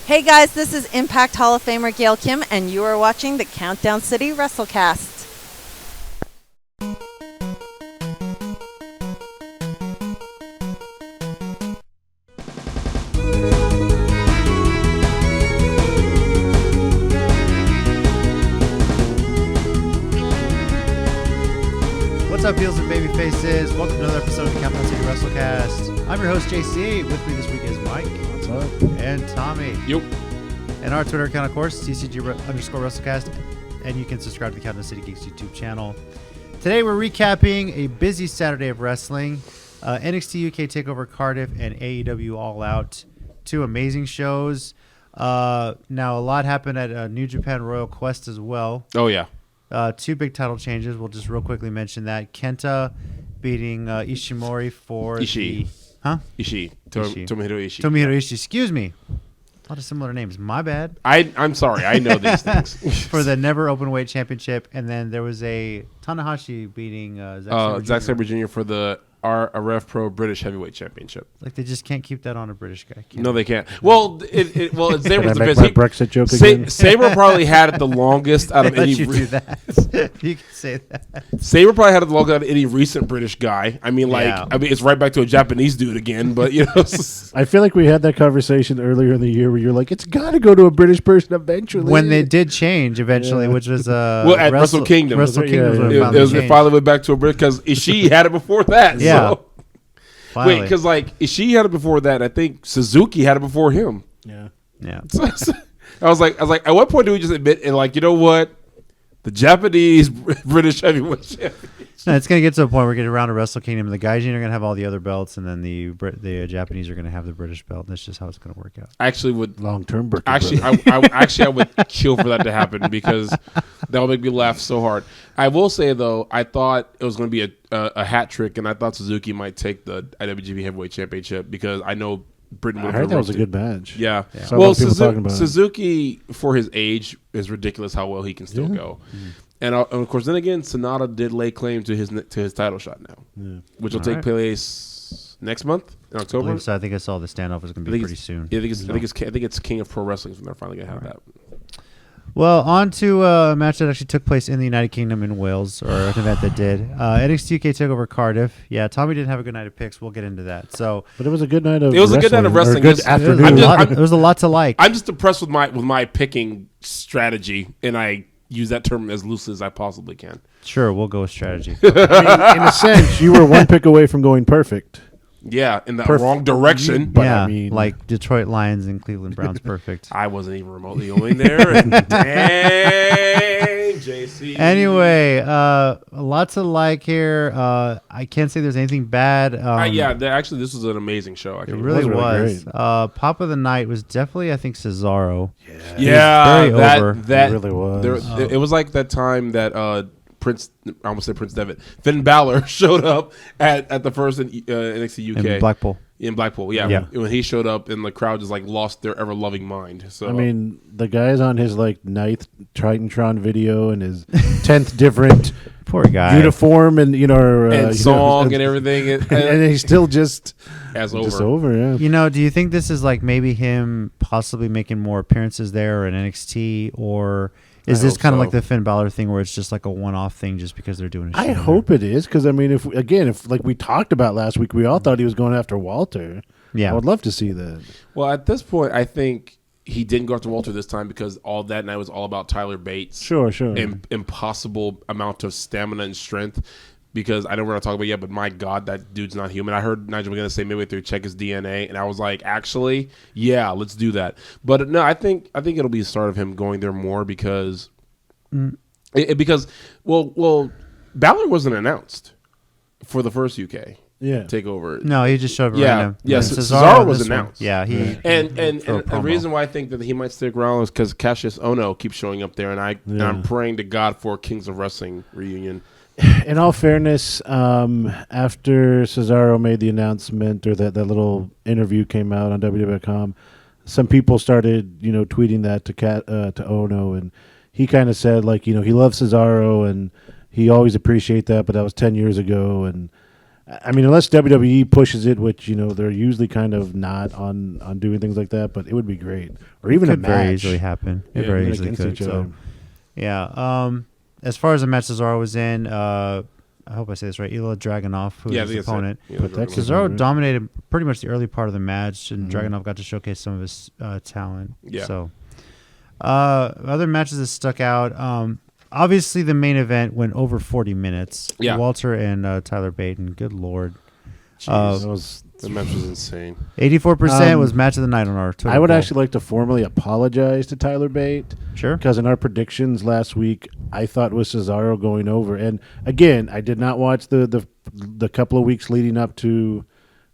Hey guys, this is Impact Hall of Famer Gail Kim, and you are watching the Countdown City WrestleCast. What's up, heels and baby faces? Welcome to another episode of the Countdown City WrestleCast. I'm your host, JC. With me this week is Mike. What's up? And Tommy. Yep. And our Twitter account, of course, CCG_WrestleCast. And you can subscribe to the Countdown City Geeks YouTube channel. Today we're recapping a busy Saturday of wrestling. NXT UK TakeOver Cardiff and AEW All Out. Two amazing shows. Now, a lot happened at New Japan Royal Quest as well. Oh, yeah. Two big title changes. We'll just real quickly mention that. Kenta beating Ishimori for Ishii. Ishii. Tomohiro Ishii. Tomohiro Ishii. Excuse me. A lot of similar names. My bad. I'm sorry. I know these things. For the Never Openweight Championship. And then there was a Tanahashi beating Zack Sabre Jr. for the RF Pro British Heavyweight Championship. Like, they just can't keep that on a British guy. No, they can't. Well, it's Sabre's Can I make my Brexit joke again? Sabre probably had it the longest out of any. You do that. You can say that. Sabre probably had it the longest out of any recent British guy. I mean, Yeah. it's right back to a Japanese dude again. But you know, I feel like we had that conversation earlier in the year where you're like, it's got to go to a British person eventually. When they did change eventually, Yeah. which was at Wrestle Kingdom. Wrestle Yeah, Kingdom was yeah. when it it finally went back to a British because Ishii had it before that. Yeah. So. Finally. Wait, because Ishii had it before that. I think Suzuki had it before him. Yeah. Yeah. So, I was like, at what point do we just admit and you know what? The Japanese British heavyweight champion. No, it's going to get to a point where we get around to Wrestle Kingdom. The Gaijin are going to have all the other belts, and then the Japanese are going to have the British belt. That's just how it's going to work out. I actually would Long-term I would kill for that to happen because that would make me laugh so hard. I will say though, I thought it was going to be a hat trick, and I thought Suzuki might take the IWGP Heavyweight Championship because I know Britain. I heard that was a good match. Yeah. So Well, people talking about it. Suzuki for his age is ridiculous how well he can still go. Mm-hmm. And of course, then again, Sonata did lay claim to his title shot now, which will take place next month in October. So I think I saw the standoff is going to be pretty soon. Yeah, I think it's King of Pro Wrestling when they're finally going to have that. Well, on to a match that actually took place in the United Kingdom in Wales, or an event that did. NXT UK TakeOver Cardiff. Yeah, Tommy didn't have a good night of picks. We'll get into that. But it was a good night of. It was a good night of wrestling. Good afternoon. There was a lot to like. I'm just impressed with my picking strategy, and I use that term as loosely as I possibly can. Sure, we'll go with strategy. I mean, in a sense, you were one pick away from going perfect. Yeah, in the wrong direction. But yeah, I mean, like Detroit Lions and Cleveland Browns, perfect. I wasn't even remotely going there. And dang, JC. Anyway, a lot to like here. I can't say there's anything bad. Actually, this was an amazing show. It really was. great. Pop of the night was definitely, I think, Cesaro. Yeah, very over. that It really was. It was like that time that I almost said Prince Devitt. Finn Balor showed up at the first NXT UK In Blackpool. In Blackpool, yeah. When he showed up, and the crowd just lost their ever loving mind. So I mean, the guy's on his 9th Tritantron video and his 10th different Poor guy. uniform and and song and everything, and he's still just over. Yeah. You know, do you think this is maybe him possibly making more appearances there in NXT, or is this kind of like the Finn Balor thing where it's just like a one-off thing just because they're doing a show? I hope it is, because I mean, if like we talked about last week, we all thought he was going after Walter. Yeah, I would love to see that. Well, at this point, I think he didn't go after Walter this time because all that night was all about Tyler Bates. Sure. Impossible amount of stamina and strength. Because I know we're not talking about it yet, but my God, that dude's not human. I heard Nigel McGuinness say midway through, check his DNA, and I was like, actually, yeah, let's do that. But no, I think it'll be the start of him going there more because Balor wasn't announced for the first UK takeover. No, he just showed up random. Yeah, Cesaro was announced. Yeah, and the reason why I think that he might stick around is because Cassius Ono keeps showing up there, and I'm praying to God for a Kings of Wrestling reunion. In all fairness, after Cesaro made the announcement, or that little interview came out on WWE.com, some people started, tweeting that to Ono, and he kind of said, he loves Cesaro and he always appreciate that, but that was 10 years ago, and I mean, unless WWE pushes it, which they're usually kind of not on doing things like that, but it would be great. Or even could a match. very easily happen. It very easily against could. each other. So, yeah. As far as the match Cesaro was in, I hope I say this right. Ilya Dragunov, who was his opponent. Cesaro dominated pretty much the early part of the match, and Dragunov got to showcase some of his talent. Yeah. So, other matches that stuck out. Obviously, the main event went over 40 minutes. Yeah. Walter and Tyler Bate, and good lord. The match was insane. 84% was match of the night on our Twitter I would poll. actually like to formally apologize to Tyler Bate. Sure. Because in our predictions last week, I thought it was Cesaro going over. And again, I did not watch the couple of weeks leading up to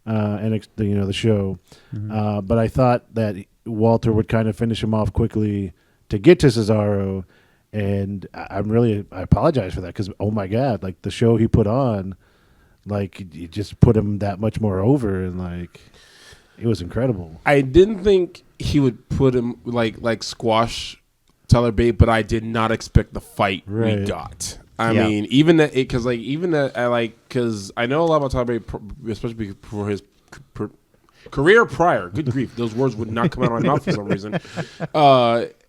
NXT, the show. Mm-hmm. But I thought that Walter would kind of finish him off quickly to get to Cesaro. And I apologize for that because, oh my God, like the show he put on, like you just put him that much more over, and like it was incredible. I didn't think he would put him like squash Tyler Bate, but I did not expect the fight we got. I mean, even that because I know a lot about Tyler Bate, especially for his career prior. Good grief, those words would not come out of my mouth for some reason.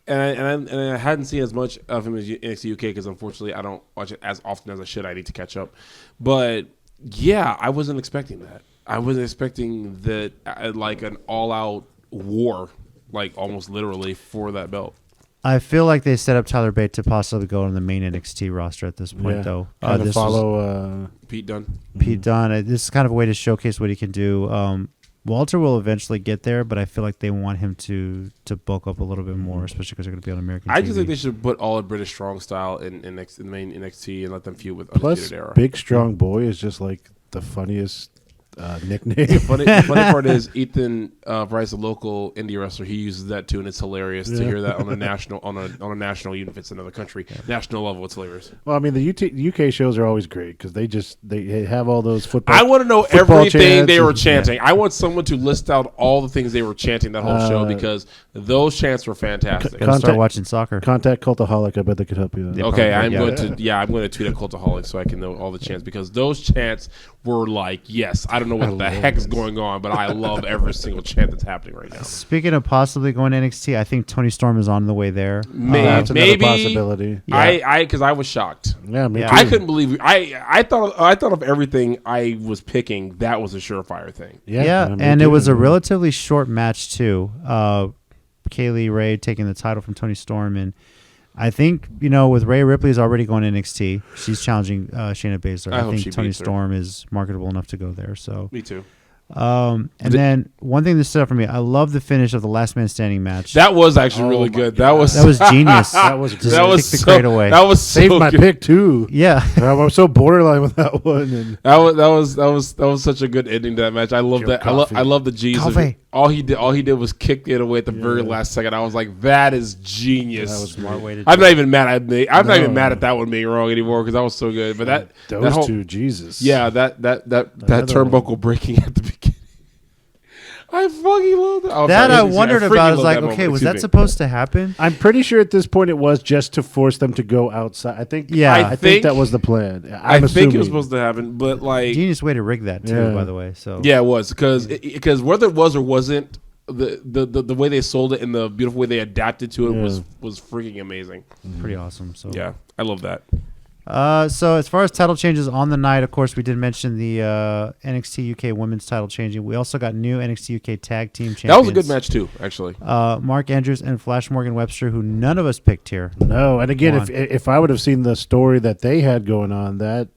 And I hadn't seen as much of him as NXT UK because unfortunately I don't watch it as often as I should. I need to catch up. But yeah, I wasn't expecting that. I wasn't expecting that like an all-out war, like almost literally for that belt. I feel like they set up Tyler Bate to possibly go on the main NXT roster at this point, though. Kind of follow Pete Dunne. Pete Dunne. This is kind of a way to showcase what he can do. Walter will eventually get there, but I feel like they want him to bulk up a little bit more, especially because they're going to be on American TV. I just think they should put all of British Strong style in the main NXT and let them feud with Undisputed Era. Big Strong Boy is just like the funniest nickname. The funny part is Ethan Bryce, a local indie wrestler, he uses that too, and it's hilarious to hear that on a national on a national, even if it's another country, national level. It's hilarious. Well, I mean, the UK shows are always great because they have all those football. I want to know football everything they were chants. chanting. I want someone to list out all the things they were chanting that whole show because those chants were fantastic. Gotta start watching soccer. Contact Cultaholic. I bet they could help you. Okay, I'm going to tweet at Cultaholic so I can know all the chants because those chants were like, yes, I don't know what the heck is going on, but I love every single chant that's happening right now. Speaking of possibly going to NXT, I think Tony Storm is on the way there. That's another Maybe possibility. Yeah. Because I was shocked. Yeah, me too. I couldn't believe I thought of everything I was picking. That was a surefire thing. Yeah, and it was a relatively short match too. Kaylee Ray taking the title from Tony Storm, and I think with Rhea Ripley's already going to NXT. She's challenging Shayna Baszler. I think Tony Storm is marketable enough to go there. So me too. And then one thing that stood out for me, I love the finish of the Last Man Standing match. That was actually really good. That was genius. That was just kicked the crate away. That was saved my pick too. Yeah, I was so borderline with that one. And that was such a good ending to that match. I love that. I love the G's. All he did was kick it away at the very last second. I was like, that is genius. That was a smart way to. I'm not even mad at me. I'm not even mad at that one being wrong anymore because that was so good. But that whole, two, Jesus. Yeah, that turnbuckle breaking at the beginning. I fucking love that. I wondered about. I was like, okay, was that supposed to happen? I'm pretty sure at this point it was just to force them to go outside. I think. Yeah, I think that was the plan. I think it was supposed to happen, but like genius way to rig that too. By the way, so yeah, it was because whether it was or wasn't, the way they sold it and the beautiful way they adapted to it was freaking amazing. Pretty awesome. So yeah, I love that. So as far as title changes on the night, of course, we did mention the NXT UK Women's title changing. We also got new NXT UK Tag Team champions. That was a good match too, actually. Mark Andrews and Flash Morgan Webster, who none of us picked here. No, and again, if I would have seen the story that they had going on, that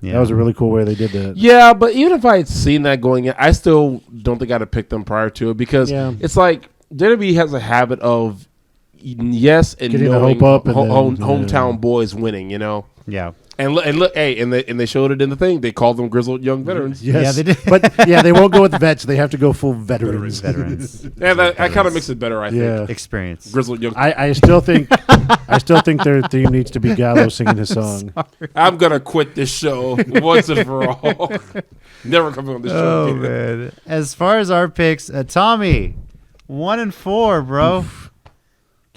was a really cool way they did that. Yeah, but even if I had seen that going in, I still don't think I'd have picked them prior to it because it's like WWE has a habit of and getting knowing the hope up and hometown boys winning, Yeah. And look, hey, and they showed it in the thing. They called them grizzled young veterans. Yes. Yeah, they did. But they won't go with vets. They have to go full veterans. Yeah, that kind of makes it better. I think. Experience. Grizzled young. I still think their theme needs to be Gallo singing his song. I'm gonna quit this show once and for all. Never coming on this show. Oh man! As far as our picks, Tommy, 1-4, bro.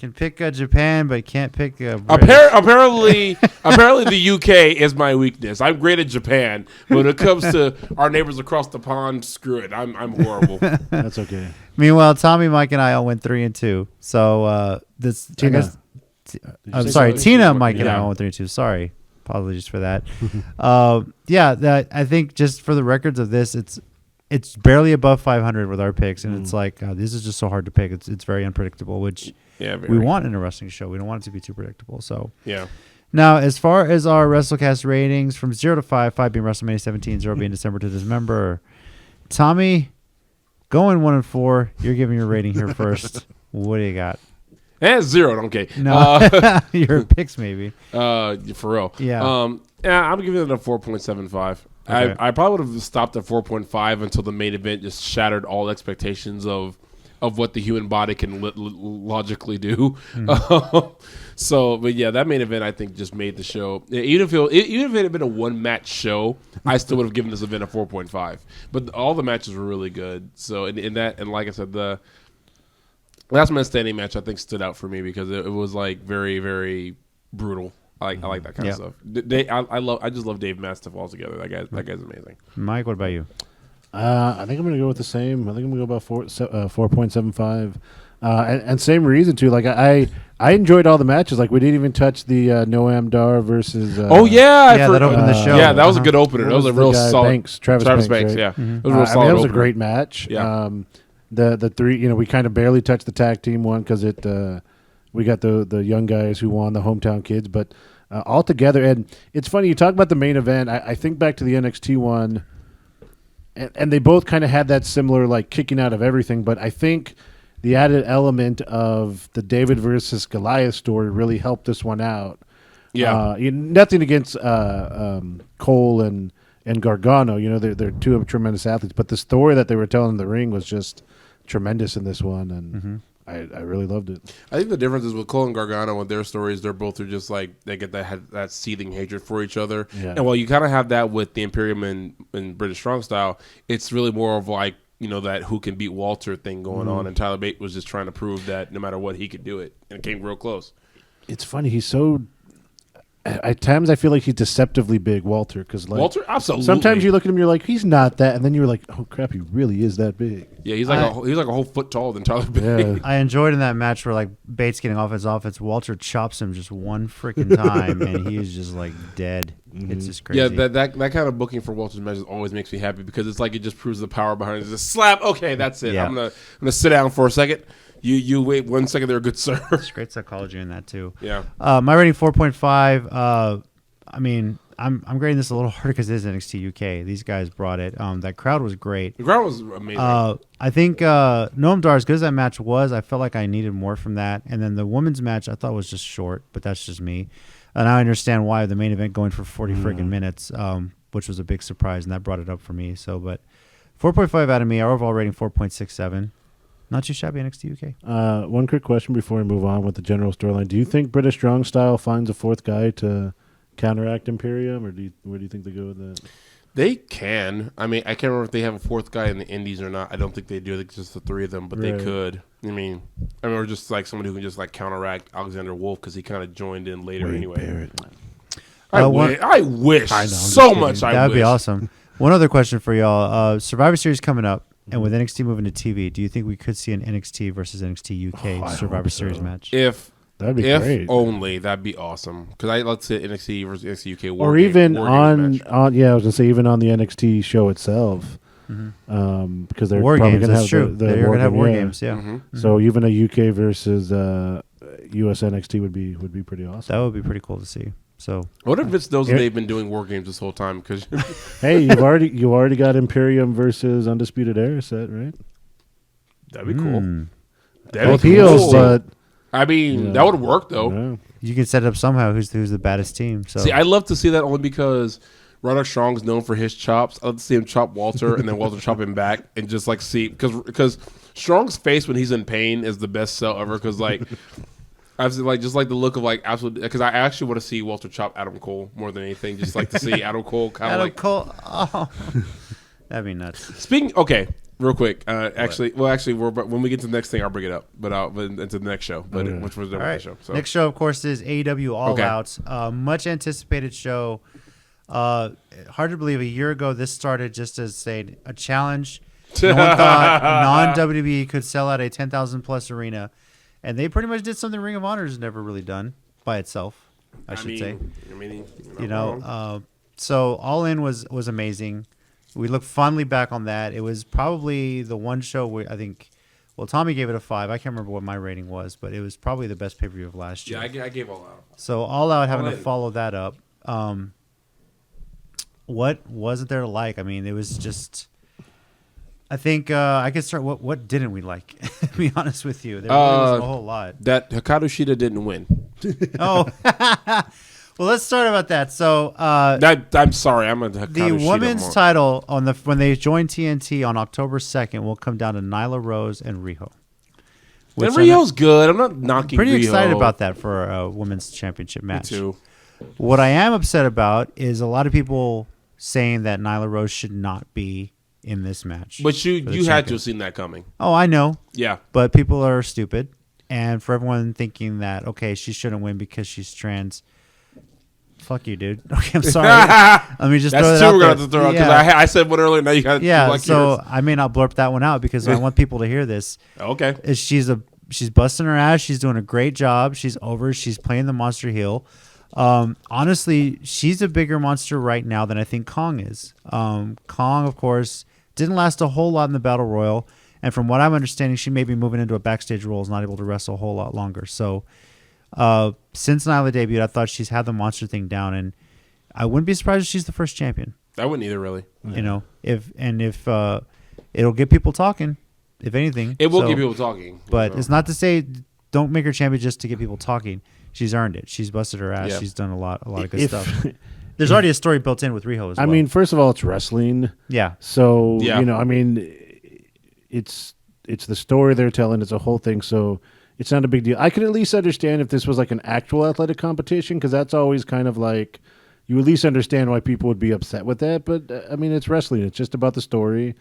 Can pick Japan, but can't pick British. Apparently, the UK is my weakness. I'm great at Japan, but when it comes to our neighbors across the pond, screw it. I'm horrible. That's okay. Meanwhile, Tommy, Mike, and I all went 3-2. So this Tina. I guess, I'm say sorry, so? Tina, Mike, and I Yeah. all went 3-2. Sorry, apologies for that. I think just for the records of this, it's barely above 500 with our picks, and it's like this is just so hard to pick. It's very unpredictable, which we want in a wrestling show. We don't want it to be too predictable. So Yeah. now, as far as our WrestleCast ratings, from 0 to 5, 5 being WrestleMania 17, 0 being December to Dismember. Tommy, going 1 and 4. You're giving your rating here first. What do you got? And 0. Okay. No, your picks maybe. For real. Yeah. I'm giving it a 4.75. Okay. I probably would have stopped at 4.5 until the main event just shattered all expectations of what the human body can logically do. But yeah, that main event I think just made the show. Even if it had been a one match show, I still would have given this event a 4.5. But all the matches were really good. So in that, and like I said, the last man standing match I think stood out for me because it was like very, very brutal. I like that kind of stuff. I just love Dave Mastiff altogether. That guy's amazing. Mike, what about you? I think I'm going to go with the same. I think I'm going to go about 4.75. And same reason, too. Like, I enjoyed all the matches. Like, we didn't even touch the Noam Dar versus... that that opened the show. Yeah, that was a good opener. That was a real solid... Travis Banks, Banks, right? yeah. Mm-hmm. It was a real solid that was a opener. great match. Yeah. The three, we kind of barely touched the tag team one because we got the young guys who won, the hometown kids, but all together. And it's funny, you talk about the main event. I think back to the NXT one, and they both kind of had that similar, like, kicking out of everything, but I think the added element of the David versus Goliath story really helped this one out. Yeah. Nothing against Cole and Gargano. They're two tremendous athletes, but the story that they were telling in the ring was just tremendous in this one, and I really loved it. I think the difference is with Cole and Gargano with their stories, they're both just like they get that seething hatred for each other. Yeah. And while you kind of have that with the Imperium and British Strong Style, it's really more of like that who can beat Walter thing going on. And Tyler Bate was just trying to prove that no matter what he could do it, and it came real close. It's funny. He's so. At times, I feel like he's deceptively big, Walter. Because Walter, absolutely. Sometimes you look at him, you're like, he's not that, and then you're like, oh crap, he really is that big. Yeah, he's like a whole foot taller than Tyler Bate. Yeah. I enjoyed in that match where, like, Bates getting off his offense, Walter chops him just one freaking time, and he is just, like, dead. It's just crazy. Yeah, that kind of booking for Walter's matches always makes me happy because it's like it just proves the power behind it. It's just slap. Okay, that's it. Yeah. I'm gonna sit down for a second. You wait 1 second there, good sir. There's great psychology in that, too. Yeah. My rating, 4.5. I mean, I'm grading this a little harder because it is NXT UK. These guys brought it. That crowd was great. The crowd was amazing. I think Noam Dar, as good as that match was, I felt like I needed more from that. And then the women's match I thought was just short, but that's just me. And I understand why the main event going for 40 friggin' minutes, which was a big surprise, and that brought it up for me. So, but 4.5 out of me. Our overall rating, 4.67. Not too shabby, NXT UK. One quick question before we move on with the general storyline. Do you think British Strong Style finds a fourth guy to counteract Imperium, or where do you think they go with that? They can. I mean, I can't remember if they have a fourth guy in the Indies or not. I don't think they do. I think it's just the three of them, but Right. they could. I mean, or just like somebody who can just like counteract Alexander Wolf because he kind of joined in later Wade anyway. Barrett. I one- wish I know, I'm so just much. kidding. I That would wish. be awesome. One other question for y'all. Survivor Series coming up, and with NXT moving to TV, do you think we could see an NXT versus NXT UK I Survivor hope Series so. match? That'd be If great. only, that'd be awesome. Because let's say NXT versus NXT UK War Or Game- even War Games match. I was gonna say even on the NXT show itself, because they're War probably games, gonna that's have true. They're going to have war games, yeah. Mhm. So even a UK versus US NXT would be pretty awesome. That would be pretty cool to see. So What if it's those Here- they've been doing War Games this whole time? Because Hey, you already got Imperium versus Undisputed Era set, right? that'd be cool. Hmm. That'd Both be heels, cool. but I mean, Yeah. that would work though. yeah. you can set it up somehow. Who's the baddest team? So See, I'd love to see that only because Roderick Strong's known for his chops. I'd love to see him chop Walter and then Walter chop him back and just like see because Strong's face when he's in pain is the best sell ever. Because like I've seen like just like the look of like absolute. Because I actually want to see Walter chop Adam Cole more than anything. Just like to see Adam Cole kind of Adam like Cole. Oh, that'd be nuts. speaking. Okay, Real quick, actually, when we get to the next thing, I'll bring it up, but into the next show, which was the show. So. Next show, of course, is AEW All Out. Much anticipated show. Hard to believe a year ago this started just as a challenge. No one thought non-WWE could sell out a 10,000 plus arena, and they pretty much did something Ring of Honor has never really done by itself. I should say. So All In was amazing. We look fondly back on that. It was probably the one show where I think, well, Tommy gave it a 5. I can't remember what my rating was, but it was probably the best pay-per-view of last year. Yeah, I gave All Out. So All Out having to follow that up. What wasn't there to like? I mean, it was just. I think I could start. What didn't we like? To be honest with you, there wasn't a whole lot. That Hikaru Shida didn't win. Oh. Well, let's start about that. So I'm sorry, I'm a Hikaru the Shida women's more. title when they join TNT on October 2nd will come down to Nyla Rose and Riho. And Rio's good. I'm not knocking. Pretty Riho. excited about that for a women's championship match. Me too. What I am upset about is a lot of people saying that Nyla Rose should not be in this match. But you had to have seen that coming. Oh, I know. Yeah. But people are stupid, and for everyone thinking that okay, she shouldn't win because she's trans. Fuck you, dude. Okay, I'm sorry. Let me just throw that out there. That's two we're going to throw out because I said one earlier. Now you got so yours. I may not blurp that one out because I want people to hear this. Okay. She's busting her ass. She's doing a great job. She's over. She's playing the monster heel. Honestly, she's a bigger monster right now than I think Kong is. Kong, of course, didn't last a whole lot in the Battle Royal. And from what I'm understanding, she may be moving into a backstage role, is not able to wrestle a whole lot longer. So since Nyla debuted, I thought she's had the monster thing down, and I wouldn't be surprised if she's the first champion. I wouldn't either, really. You know, if it'll get people talking, if anything. It will get people talking. But it's not to say don't make her champion just to get people talking. She's earned it. She's busted her ass. Yeah. She's done a lot of good stuff. There's already a story built in with Riho as well. I mean, first of all, it's wrestling. Yeah. So, I mean, it's the story they're telling. It's a whole thing. So it's not a big deal. I could at least understand if this was like an actual athletic competition, because that's always kind of like, you at least understand why people would be upset with that. But, I mean, it's wrestling. It's just about the story.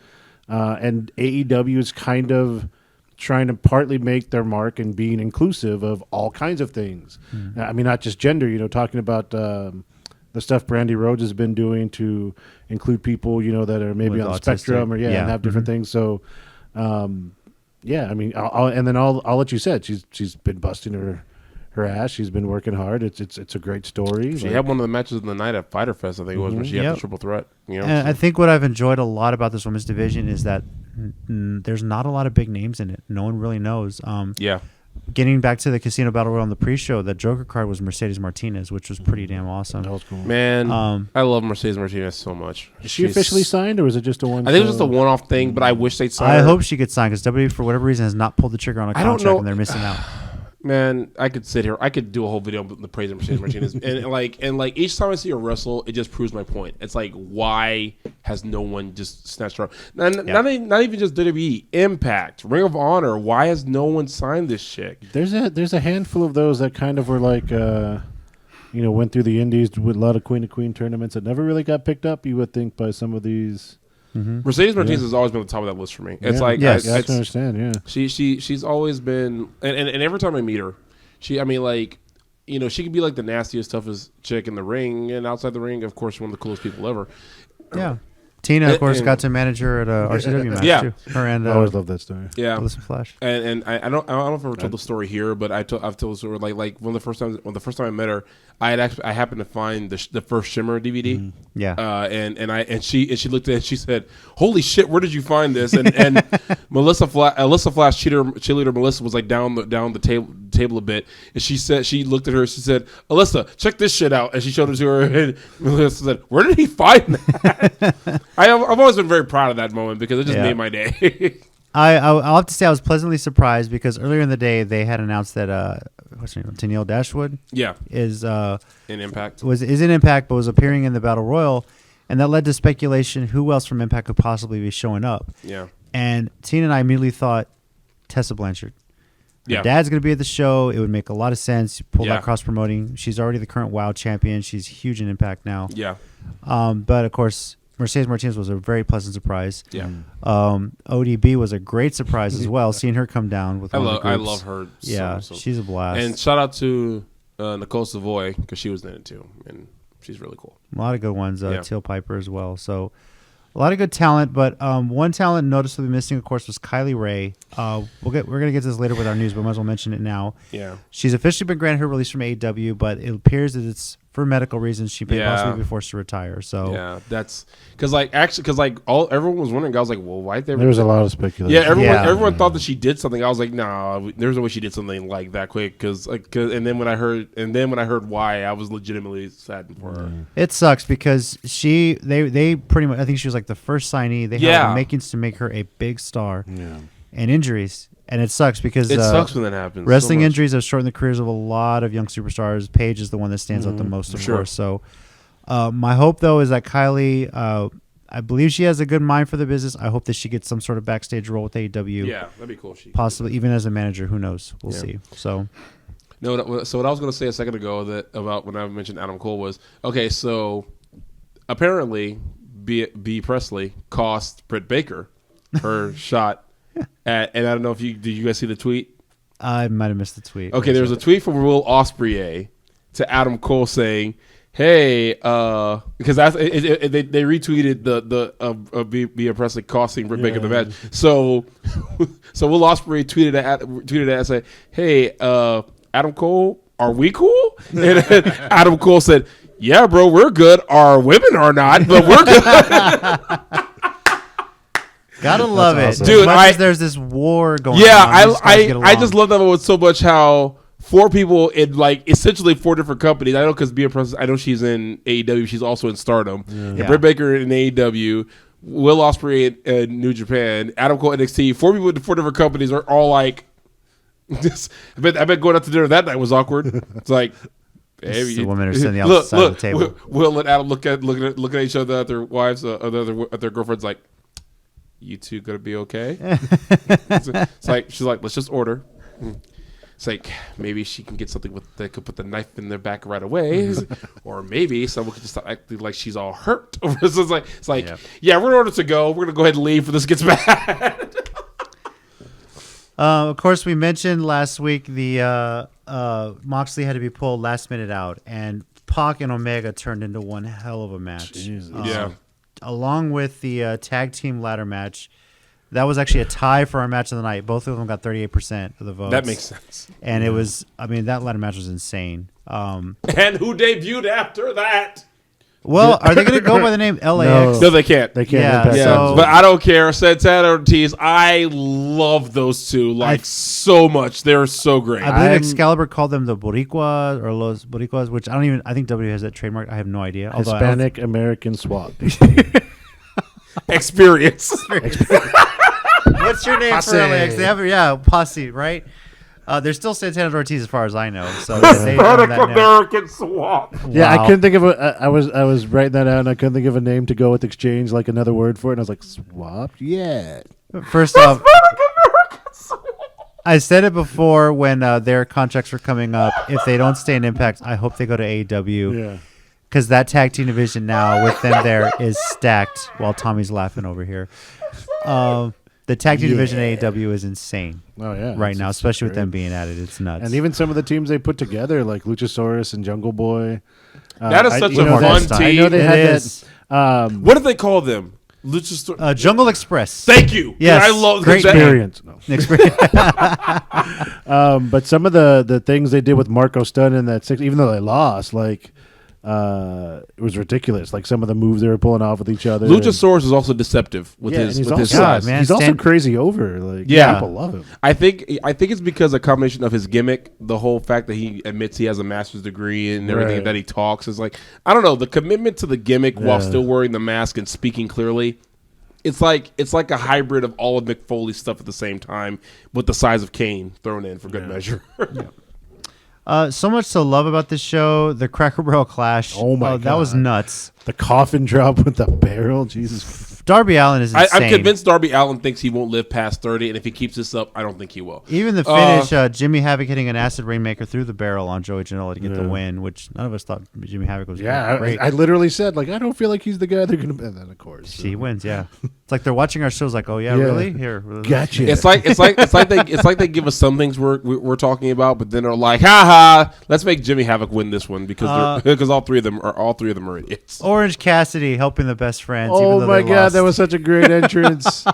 And AEW is kind of trying to partly make their mark and being inclusive of all kinds of things. Mm-hmm. I mean, not just gender, talking about the stuff Brandy Rhodes has been doing to include people, that are maybe on the spectrum and have different things. So, I mean, I'll let you said she's been busting her ass. She's been working hard. It's a great story. She had one of the matches of the night at Fyter Fest, I think it was, when she had the triple threat. And I think what I've enjoyed a lot about this women's division is that there's not a lot of big names in it. No one really knows. Getting back to the Casino Battle Royal on the pre-show, the Joker card was Mercedes Martinez, which was pretty damn awesome. That was cool. Man, I love Mercedes Martinez so much. Is she officially signed, or was it just a one? I think it was just a one-off thing, but I wish they'd sign her. I hope she gets signed, because WWE, for whatever reason, has not pulled the trigger on a contract, and they're missing out. Man, I could sit here. I could do a whole video on the praise of Mercedes Martinez, and each time I see her wrestle, it just proves my point. It's like, why has no one just snatched her up? Not even just WWE, Impact, Ring of Honor. Why has no one signed this chick? There's a handful of those that kind of were like, went through the indies with a lot of Queen of Queen tournaments that never really got picked up. You would think by some of these. Mm-hmm. Mercedes Martinez has always been at the top of that list for me. It's I can understand. Yeah, she's always been, and every time I meet her, she could be like the nastiest, toughest chick in the ring, and outside the ring, of course, one of the coolest people ever. Yeah. Tina, of course, got to manage her at a RCW match too. Her and I always love that story. Yeah, Alyssa Flash. And I don't know if I ever told the story here, but I've told the story like when the first time I met her, I happened to find the first Shimmer DVD. Mm-hmm. Yeah. And she looked at it and she said, "Holy shit, where did you find this?" And Alyssa Flash cheerleader Melissa was like down the table a bit, and she looked at her. She said, "Alyssa, check this shit out." And she showed it to her, and Melissa said, "Where did he find that?" I've always been very proud of that moment because it just made my day. I'll have to say I was pleasantly surprised because earlier in the day they had announced that what's her name, Tenille Dashwood, is in Impact, is in Impact, but was appearing in the Battle Royal, and that led to speculation who else from Impact could possibly be showing up. Yeah, and Tina and I immediately thought Tessa Blanchard. Her dad's going to be at the show. It would make a lot of sense. Pull that cross promoting. She's already the current WoW champion. She's huge in Impact now. Yeah, but of course, Mercedes Martinez was a very pleasant surprise. Yeah. ODB was a great surprise as well. Seeing her come down with I one of love the I groups. love her. Yeah, so. she's a blast. And shout out to Nicole Savoy because she was in it too, and she's really cool. A lot of good ones. Yeah. Teal Piper as well. So a lot of good talent, but one talent noticeably missing, of course, was Kylie Ray. We're gonna get to this later with our news, but might as well mention it now. Yeah. She's officially been granted her release from AEW, but it appears that it's for medical reasons. She may possibly be forced to retire. So yeah, that's because everyone was wondering. I was like, well, why? There was a lot of speculation. Yeah, everyone thought that she did something. I was like, no, there's no way she did something like that quick. And then when I heard why, I was legitimately saddened for her. it sucks because they pretty much, I think she was like the first signee. They had the makings to make her a big star. Yeah. And injuries. And it sucks because it sucks when that happens. Wrestling injuries have shortened the careers of a lot of young superstars. Paige is the one that stands out the most, of course. So my hope, though, is that Kylie, I believe she has a good mind for the business. I hope that she gets some sort of backstage role with AEW. Yeah, that'd be cool. Possibly even as a manager. Who knows? We'll see. So what I was going to say a second ago about when I mentioned Adam Cole was, okay, so apparently B. Presley cost Britt Baker her shot. And I don't know if did you guys see the tweet? I might have missed the tweet. Okay, there was a tweet from Will Ospreay to Adam Cole saying, "Hey," because they retweeted the Bea Presley costing Britt Baker the match. So Will Ospreay tweeted at and said, "Hey, Adam Cole, are we cool?" And Adam Cole said, "Yeah, bro, we're good. Our women are not, but we're good." Gotta love it, awesome. dude. There's this war going on. Yeah, I just love that one so much. How 4 people in essentially 4 different companies. I know because Bea Presley, I know she's in AEW. She's also in Stardom. And Britt Baker in AEW, Will Ospreay in New Japan, Adam Cole NXT. 4 people in 4 different companies are all like. I bet going out to dinner that night was awkward. It's like. Hey, the women are sitting on the outside of the table. Will and Adam look at each other at their wives, at their girlfriends, like. You two gonna be okay? It's like she's like, let's just order. It's like maybe she can get something that could put the knife in their back right away, or maybe someone could just stop acting like she's all hurt. So it's like yeah, we're in order to go. We're gonna go ahead and leave before this gets bad. Of course, we mentioned last week the Moxley had to be pulled last minute out, and Pac and Omega turned into one hell of a match. Yeah. Along with the tag team ladder match, that was actually a tie for our match of the night. Both of them got 38% of the votes. That makes sense. And it was, that ladder match was insane. And who debuted after that? Well, are they going to go by the name LAX? No, they can't. They can't. Yeah, Impact so- But I don't care. Santana Ortiz, I love those two so much. They're so great. I believe Excalibur called them the Boricua or Los Boricuas, which I think W has that trademark. I have no idea. Hispanic American swap. Experience. What's your name Posse. for LAX? They have, Posse, right? They're still Santana Ortiz as far as I know. So Hispanic American swap. Yeah, Wow. I couldn't think of I was writing that out, and I couldn't think of a name to go with exchange, like another word for it. And I was like, swap? Yeah. First off, I said it before when their contracts were coming up. If they don't stay in Impact, I hope they go to AEW. Yeah. Because that tag team division now with them there is stacked while Tommy's laughing over here. The tag team division at AEW is insane Oh, yeah. right now, especially with great. them being added. It's nuts. And even some of the teams they put together, like Luchasaurus and Jungle Boy. That is such a fun team. I know they It had is. that. What do they call them? Luchasaurus. Jungle Express. Thank you. Yes, I love great that. Experience. No. Experience. But some of the things they did with Marco Stunt in that 6, even though they lost, like it was ridiculous. Like some of the moves they were pulling off with each other. Luchasaurus is also deceptive with and his he's with his also, size. man. he's also Stand- crazy over. Like Yeah. people love him. I think it's because a combination of his gimmick, the whole fact that he admits he has a master's degree and everything Right. that he talks is like, I don't know, the commitment to the gimmick while Yeah. still wearing the mask and speaking clearly. It's like a hybrid of all of Mick Foley's stuff at the same time with the size of Kane thrown in for good measure. So much to love about this show. The Cracker Barrel Clash. Oh my That was God. nuts. The coffin drop with the barrel. Jesus. Darby Allin is insane. I'm convinced Darby Allin thinks he won't live past 30, and if he keeps this up, I don't think he will. Even the finish, Jimmy Havoc hitting an acid rainmaker through the barrel on Joey Janela to get the win, which none of us thought Jimmy Havoc was great. I literally said, like, I don't feel like he's the guy they're going to... And then, of course. He wins, yeah. It's like they're watching our shows like, oh, yeah. Really? Here. Gotcha. It's like they give us some things we're talking about, but then they're like, ha, let's make Jimmy Havoc win this one because all three of them are idiots. Orange Cassidy helping the best friends. Oh my God, that was such a great entrance.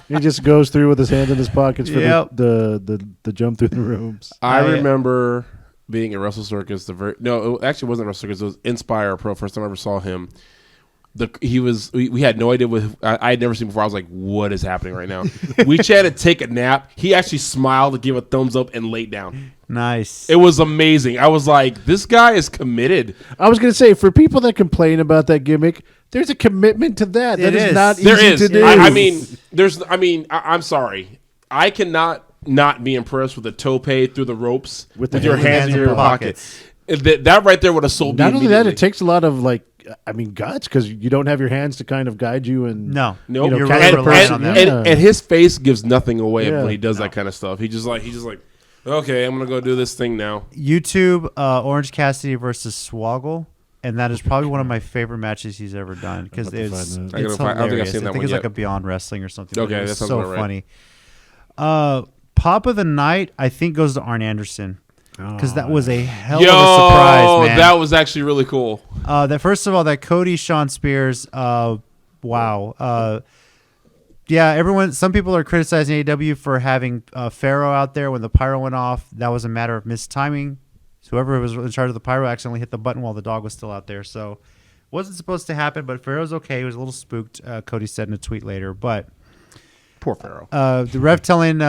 He just goes through with his hands in his pockets for the jump through the ropes. I remember being at Wrestle Circus. It actually wasn't Wrestle Circus. It was Inspire Pro. First time I ever saw him. We had no idea what I had never seen before. I was like, what is happening right now? We chatted, take a nap. He actually smiled to give a thumbs up and laid down. Nice. It was amazing. I was like, this guy is committed. I was going to say, for people that complain about that gimmick, there's a commitment to that. That is not easy to do. I'm sorry. I cannot not be impressed with a tope through the ropes with your hands in your pockets. That right there would have sold me. Not only that, it takes a lot of guts, because you don't have your hands to kind of guide you and you're really relying on that. And his face gives nothing away when he does that kind of stuff. He's just like, okay, I'm gonna go do this thing now. YouTube Orange Cassidy versus Swoggle, and that is probably one of my favorite matches he's ever done because it's hilarious. I don't think I've seen that one it's yet. like a Beyond Wrestling or something. Okay, that sounds so about right. funny. Pop of the night, I think, goes to Arn Anderson. Because that was a hell of a surprise, man. That was actually really cool. First of all, that Cody Sean Spears, wow. Some people are criticizing AEW for having Pharaoh out there when the pyro went off. That was a matter of mistiming. So whoever was in charge of the pyro accidentally hit the button while the dog was still out there. So wasn't supposed to happen, but Pharaoh's okay. He was a little spooked, Cody said in a tweet later. But poor Pharaoh. The ref telling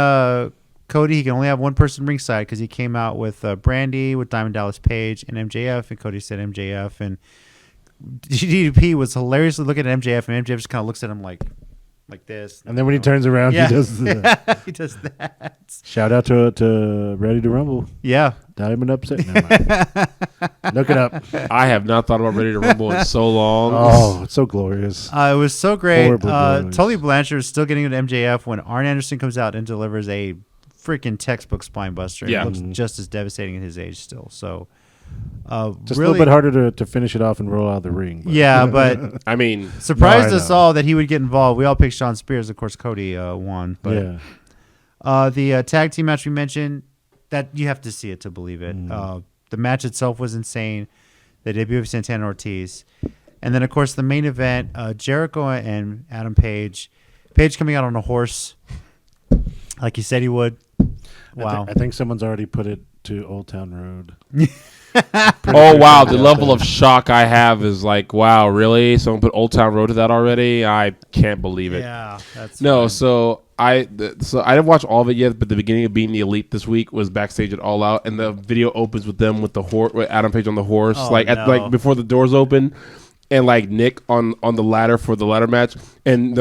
Cody he can only have one person ringside because he came out with Brandy, with Diamond Dallas Page, and MJF, and Cody said MJF, and DDP was hilariously looking at MJF, and MJF just kind of looks at him like this. And then when he turns around, he does that. He does that. Shout out to Ready to Rumble. Yeah. Diamond upset. Look it up. I have not thought about Ready to Rumble in so long. Oh, it's so glorious. It was so great. Glorious. Tully Blanchard is still getting an MJF when Arn Anderson comes out and delivers a freaking textbook spine buster. Yeah. It looks just as devastating at his age still. So, just really, a little bit harder to finish it off and roll out of the ring. But. Yeah, but I mean, surprised us all that he would get involved. We all picked Sean Spears. Of course, Cody won. But the tag team match we mentioned, that you have to see it to believe it. The match itself was insane. The debut of Santana Ortiz. And then, of course, the main event, Jericho and Adam Page. Page coming out on a horse, like he said he would. Wow. I think someone's already put it to Old Town Road. Oh, wow. The level of shock I have is like, wow, really? Someone put Old Town Road to that already? I can't believe it. Yeah, that's no. fine. So I didn't watch all of it yet, but the beginning of Being the Elite this week was backstage at All Out, and the video opens with them with the horse, with Adam Page on the horse, like before the doors open, and like Nick on the ladder for the ladder match, and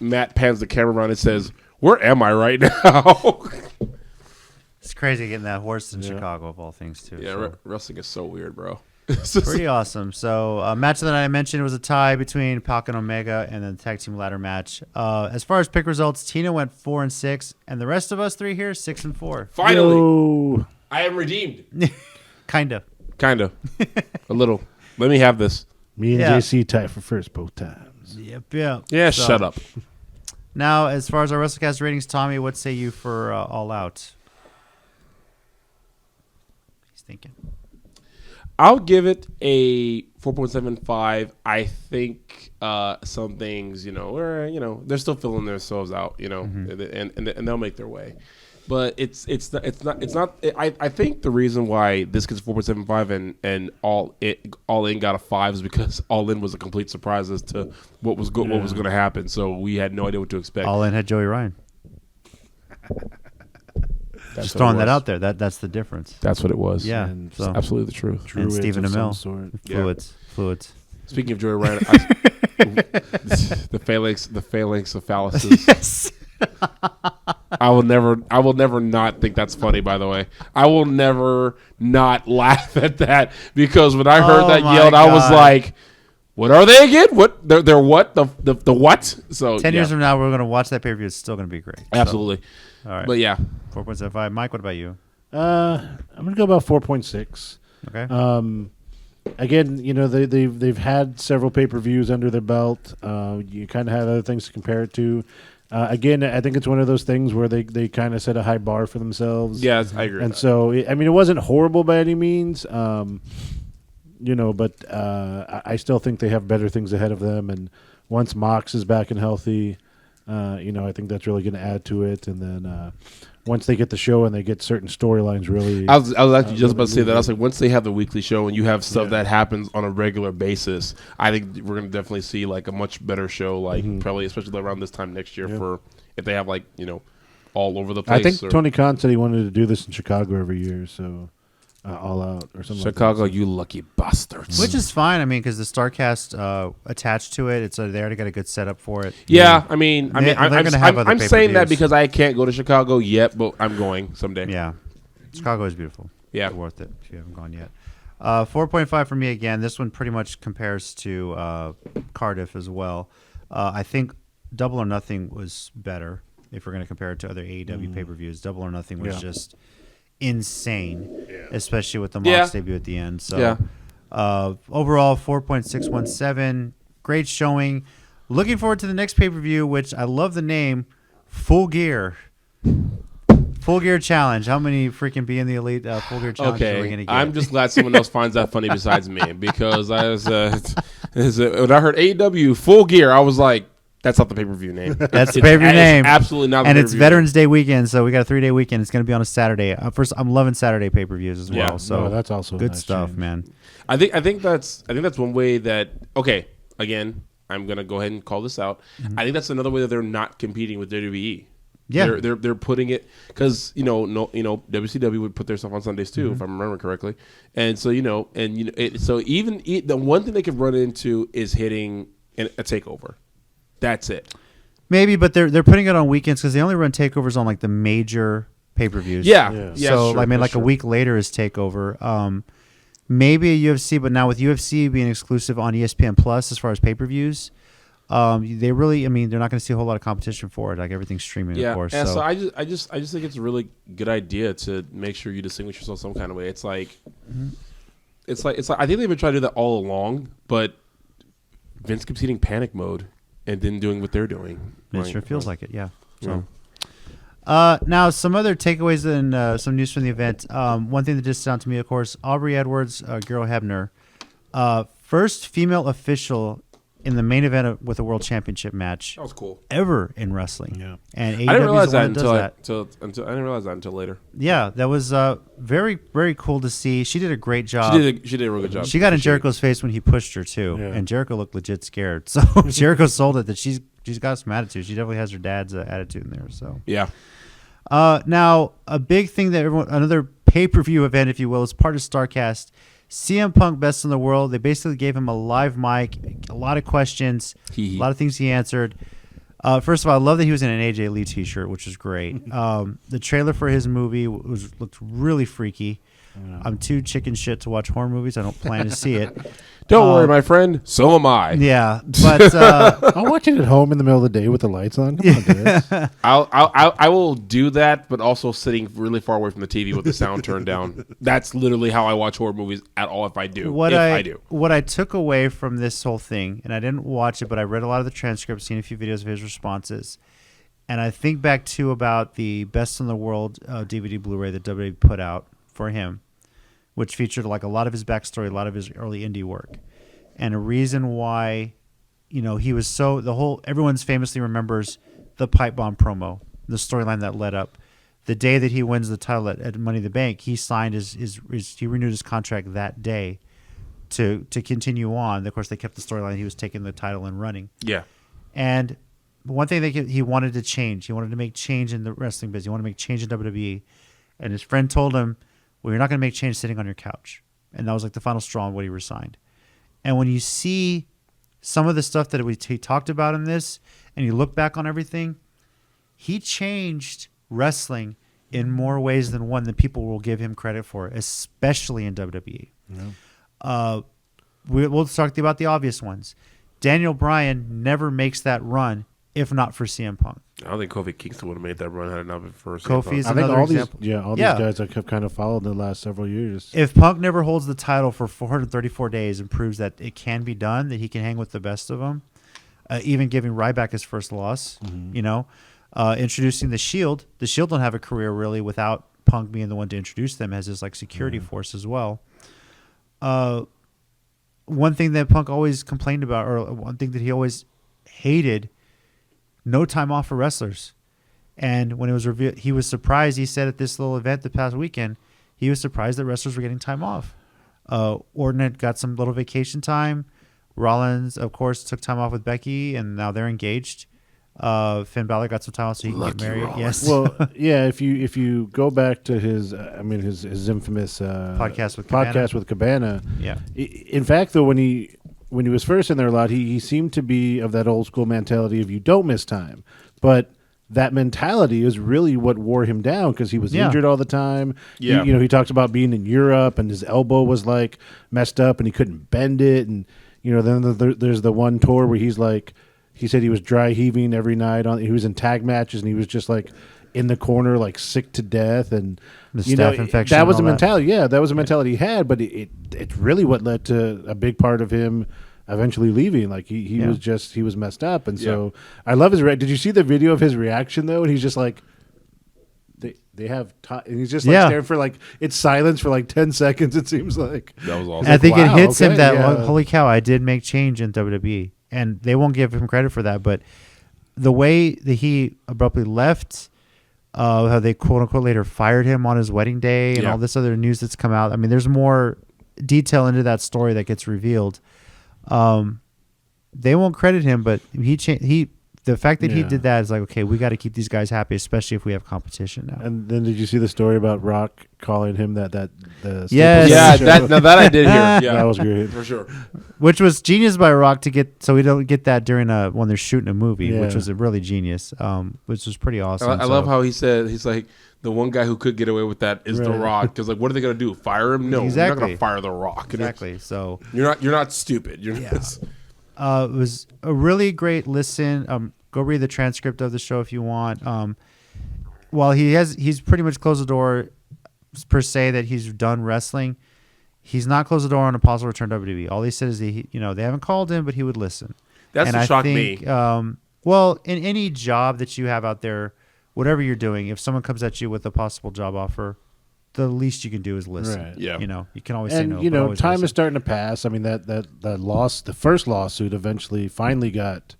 Matt pans the camera around and says, "Where am I right now?" It's crazy getting that horse in Chicago, of all things, too. Yeah, wrestling is so weird, bro. Pretty awesome. So, match of the night I mentioned was a tie between Pac and Omega, and then the tag team ladder match. As far as pick results, Tina went 4-6, and the rest of us three here 6-4. Finally, Yo. I am redeemed. Kinda. A little. Let me have this. Me and JC tied for first both times. Yep. Yeah, shut up. Now, as far as our WrestleCast ratings, Tommy, what say you for All Out? He's thinking. I'll give it a 4.75. I think some things, they're still filling themselves out, and they'll make their way. But it's not. I think the reason why this gets 4.75 and All In got a 5 is because All In was a complete surprise as to what was going to happen. So we had no idea what to expect. All In had Joey Ryan. Just throwing that out there. That's the difference. That's what it was. Yeah, and so absolutely the truth. And Stephen Amell. Fluids. Speaking of Joey Ryan, the phalanx of phalluses. Yes. I will never not think that's funny. By the way, I will never not laugh at that because when I heard that yelled, I was like, What are they again? What they're what the what? So 10 years from now, we're going to watch that pay-per-view. It's still going to be great. Absolutely. So, all right. But yeah, 4.75. Mike, what about you? I'm gonna go about 4.6. Okay. Again, they've had several pay-per-views under their belt. You kind of have other things to compare it to. Again, I think it's one of those things where they kind of set a high bar for themselves. yeah, I agree. And so, it wasn't horrible by any means. But I still think they have better things ahead of them. And once Mox is back and healthy, I think that's really going to add to it. And then once they get the show and they get certain storylines really... I was actually just about to say that. I was like, once they have the weekly show and you have stuff that happens on a regular basis, I think we're going to definitely see like a much better show, like probably especially around this time next year for if they have like, all over the place. I think Tony Khan said he wanted to do this in Chicago every year, so... All Out or something Chicago, like that. you lucky bastards. Which is fine. I mean, because the Starrcast attached to it, they already got a good setup for it. Yeah, I mean, They're gonna have other I'm saying that pay-per-views. because I can't go to Chicago yet, but I'm going someday. Yeah. Chicago is beautiful. Yeah. It's worth it if you haven't gone yet. 4.5 for me again. This one pretty much compares to Cardiff as well. I think Double or Nothing was better if we're going to compare it to other AEW pay-per-views. Double or Nothing was just insane, especially with the Mox debut at the end. So overall, 4.617. Great showing. Looking forward to the next pay-per-view, which I love the name, Full Gear. Full Gear Challenge. How many freaking Be in the Elite Full Gear Challenge are we going to get? I'm just glad someone else finds that funny besides me because I was when I heard AEW Full Gear, I was like, that's not the pay-per-view name. That's the pay-per-view name. Absolutely not. And it's Veterans Day weekend, so we got a 3-day weekend. It's going to be on a Saturday. First, I'm loving Saturday pay-per-views as well. So that's also good nice stuff, change. man. I think that's one way that again, I'm gonna go ahead and call this out. I think that's another way that they're not competing with WWE. Yeah, they're putting it because WCW would put their stuff on Sundays too, if I remember correctly, and so so even the one thing they could run into is hitting a takeover. That's it. Maybe, but they're putting it on weekends because they only run takeovers on like the major pay-per-views. Yeah. So I mean, like a week later is takeover. Maybe a UFC, but now with UFC being exclusive on ESPN Plus as far as pay-per-views, they really, they're not going to see a whole lot of competition for it. Like everything's streaming, of course. Yeah. So I just think it's a really good idea to make sure you distinguish yourself some kind of way. It's like I think they've been trying to do that all along, but Vince keeps hitting panic mode and then doing what they're doing. It sure feels like it, yeah. So. Now, some other takeaways and some news from the event. One thing that just stood out to me, of course, Aubrey Edwards Gearl Hebner, first female official in the main event with a world championship match. That was cool. Ever in wrestling. Yeah. And AEW I didn't realize that until later. Yeah, that was very, very cool to see. She did a great job. She did a real good job. She got in Jericho's face when he pushed her too, and Jericho looked legit scared. So Jericho sold it that she's got some attitude. She definitely has her dad's attitude in there. So yeah. Now a big thing that another pay-per-view event, if you will, is part of Starrcast. CM Punk, Best in the World. They basically gave him a live mic, a lot of questions, a lot of things he answered. First of all, I love that he was in an AJ Lee t-shirt, which is great. The trailer for his movie looked really freaky. I'm too chicken shit to watch horror movies. I don't plan to see it. Don't worry, my friend. So am I. Yeah, but I'll watch it at home in the middle of the day with the lights on. Come on, guys. I will do that, but also sitting really far away from the TV with the sound turned down. That's literally how I watch horror movies at all. If I do, what I took away from this whole thing, and I didn't watch it, but I read a lot of the transcripts, seen a few videos of his responses, and I think back to about the Best in the World DVD Blu-ray that WWE put out for him, which featured like a lot of his backstory, a lot of his early indie work. And a reason why, he was everyone's famously remembers the pipe bomb promo, the storyline that led up. The day that he wins the title at Money in the Bank, he signed he renewed his contract that day to continue on. Of course, they kept the storyline. He was taking the title and running. Yeah. And one thing that he wanted to change, he wanted to make change in the wrestling business. He wanted to make change in WWE. And his friend told him, well, you're not going to make change sitting on your couch. And that was like the final straw on what he resigned. And when you see some of the stuff that he talked about in this, and you look back on everything, he changed wrestling in more ways than one that people will give him credit for, especially in WWE. Yeah. we'll talk about the obvious ones. Daniel Bryan never makes that run if not for CM Punk. I don't think Kofi Kingston would have made that run had it not been for CM Kofi Punk. is I think another example. These guys that have kind of followed in the last several years. If Punk never holds the title for 434 days and proves that it can be done, that he can hang with the best of them, even giving Ryback his first loss, introducing the Shield. The Shield don't have a career really without Punk being the one to introduce them as his like security force as well. One thing that Punk always complained about, or one thing that he always hated, no time off for wrestlers. And when it was revealed, he was surprised. He said at this little event the past weekend, he was surprised that wrestlers were getting time off. Orton got some little vacation time. Rollins, of course, took time off with Becky, and now they're engaged. Finn Balor got some time off so he can get married. Rollins. Yes. Well, yeah. If you go back to his, his infamous Podcast with Cabana. Yeah. In fact, though, when he was first in there a lot, he seemed to be of that old school mentality of you don't miss time, but that mentality is really what wore him down because he was injured all the time. Yeah. He talks about being in Europe and his elbow was like messed up and he couldn't bend it, and then there's the one tour where he's like. He said he was dry heaving every night. He was in tag matches, and he was just like in the corner, like sick to death. And the staph infection. That was a mentality. Yeah, that was a mentality he had. But it's really what led to a big part of him eventually leaving. Like he was messed up. And so I love his. Did you see the video of his reaction though? And he's just like, they have time, and he's just like staring for like it's silence for like 10 seconds. It seems like That was awesome. And I think it hits him that yeah. holy cow, I did make change in WWE. And they won't give him credit for that, but the way that he abruptly left, how they quote unquote later fired him on his wedding day, and all this other news that's come out. I mean, there's more detail into that story that gets revealed. They won't credit him, but the fact that he did that is like, okay, we got to keep these guys happy, especially if we have competition now. And then did you see the story about Rock calling him that Yes. Yeah, that I did hear. Yeah, that was great for sure. Which was genius by Rock to get, so we don't get that during when they're shooting a movie, which Yeah. was really genius, which was pretty awesome. I love how he said, he's like, the one guy who could get away with that is The Right. Rock. Because like, what are they gonna do? Fire him? No, Exactly. you're not gonna fire The Rock. Exactly. So You're not stupid. You're it was a really great listen. Go read the transcript of the show if you want. While he's pretty much closed the door per se that he's done wrestling. He's not closed the door on a possible return to WWE. All he said is they haven't called him, but he would listen. That's what shocked me. Well, in any job that you have out there, whatever you're doing, if someone comes at you with a possible job offer, the least you can do is listen. Right. Yeah. You can always say no. And but always time listen. is starting to pass. I mean that the first lawsuit finally got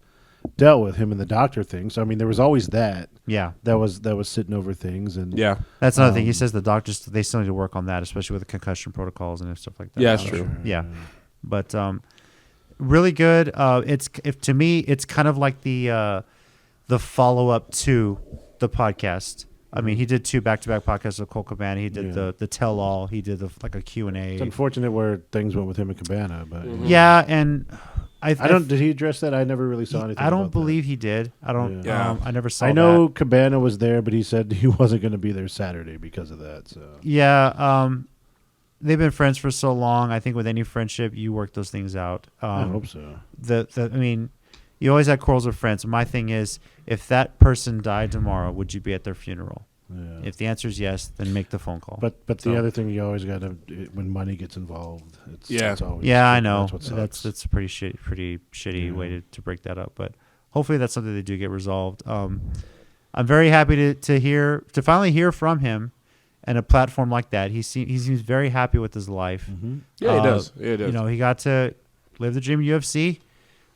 dealt with, him and the doctor thing. So I mean there was always that. Yeah. That was sitting over things, and Yeah. That's another thing. He says the doctors, they still need to work on that, especially with the concussion protocols and stuff like that. Yeah, that's true. Yeah. But really good. To me, it's kind of like the follow-up to the podcast. I mean, he did 2 back-to-back podcasts with Cole Cabana. He did the tell-all. He did like a Q&A. it's unfortunate where things went with him and Cabana, but Yeah, and I don't. Did he address that? I never really saw anything. I don't about believe he did. I don't. Yeah. I never saw. that. I know Cabana was there, but he said he wasn't going to be there Saturday because of that. So Yeah. They've been friends for so long. I think with any friendship, you work those things out. I hope so. I mean, you always have quarrels with friends. My thing is, if that person died tomorrow, would you be at their funeral? Yeah. If the answer is yes, then make the phone call. But the other thing you always got to, when money gets involved, it's always I know that's what sucks. that's a pretty shitty way to break that up. But hopefully that's something they do get resolved. I'm very happy to finally hear from him, and a platform like that. He seems very happy with his life. Mm-hmm. Yeah, he does. Yeah, he does. He got to live the dream of UFC.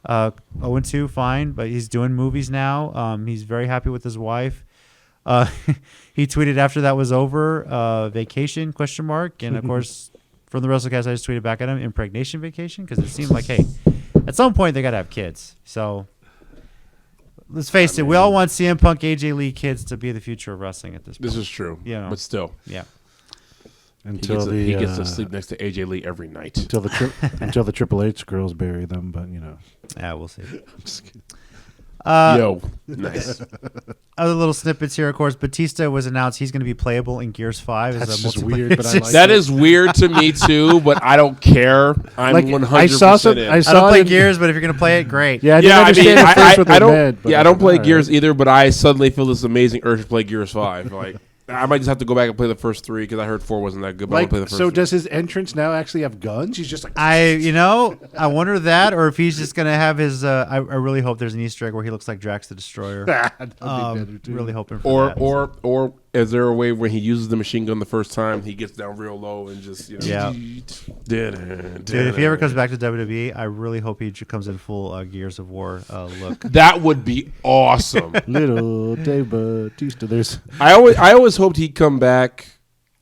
0-2, fine, but he's doing movies now. He's very happy with his wife. He tweeted after that was over, vacation, ? And of course, from the WrestleCast, I just tweeted back at him, impregnation vacation, because it seemed like, hey, at some point they got to have kids. So let's face it, we all want CM Punk, AJ Lee kids to be the future of wrestling at this point. This is true. Yeah. But still. Yeah. Until he gets to sleep next to AJ Lee every night. until the Triple H girls bury them, but Yeah, we'll see. I'm just kidding. Yo, nice. Other little snippets here, of course. Batista was announced he's going to be playable in Gears 5. That's as a just multiplayer weird, but I like That it. is weird to me too, but I don't care. I'm Like, 100% I saw some. in. I I saw don't play it in- Gears, but if you're going to play it, great. Yeah, I didn't Yeah, I mean, understand at first what I they don't. meant, but Yeah, I don't like, play all Gears right. either, but I suddenly feel this amazing urge to play Gears 5. Like, I might just have to go back and play the first 3 because I heard 4 wasn't that good. But I Like, want to play the first. so 3. does his entrance now actually have guns? He's just like, I wonder that, or if he's just going to have his. I really hope there's an Easter egg where he looks like Drax the Destroyer. that'd be better too. Really hoping for that. Or is there a way when he uses the machine gun the first time, he gets down real low and just Yeah. Dude, if he ever comes back to WWE, I really hope he comes in full Gears of War look. that would be awesome. Little Dave Batista. There's. I always hoped he'd come back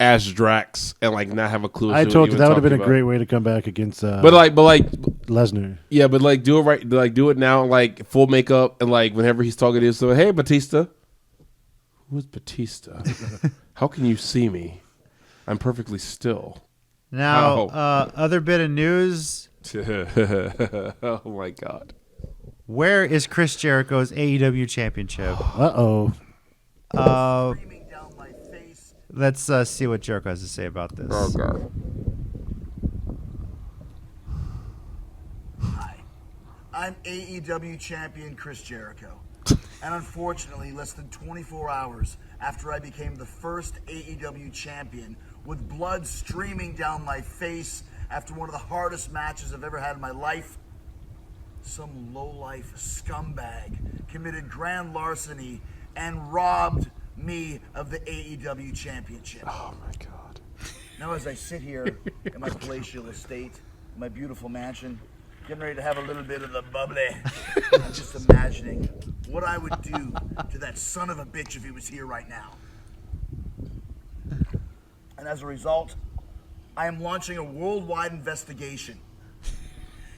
as Drax and like not have a clue. I as to told what you he that was would have been a talking great about. way to come back against. But like Lesnar. yeah, but like do it right, like do it now, like full makeup and like whenever he's talking to you, so hey Batista, who is Batista? How can you see me? I'm perfectly still. Now, How? other bit of news. Oh my god. Where is Chris Jericho's AEW championship? Uh-oh. Let's see what Jericho has to say about this. Oh god. Hi, I'm AEW champion Chris Jericho. And unfortunately, less than 24 hours after I became the first AEW champion, with blood streaming down my face after one of the hardest matches I've ever had in my life, some lowlife scumbag committed grand larceny and robbed me of the AEW championship. Oh my god. Now as I sit here in my palatial estate, my beautiful mansion, getting ready to have a little bit of the bubbly, I'm just imagining what I would do to that son of a bitch if he was here right now. And as a result, I am launching a worldwide investigation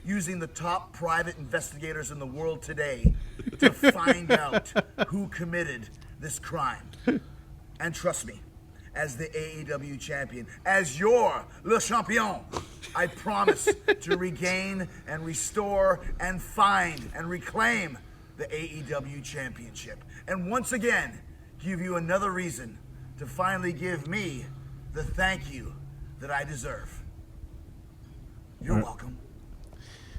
using the top private investigators in the world today to find out who committed this crime. And trust me, as the AEW champion, as your Le Champion, I promise to regain and restore and find and reclaim the AEW championship. And once again, give you another reason to finally give me the thank you that I deserve. You're welcome.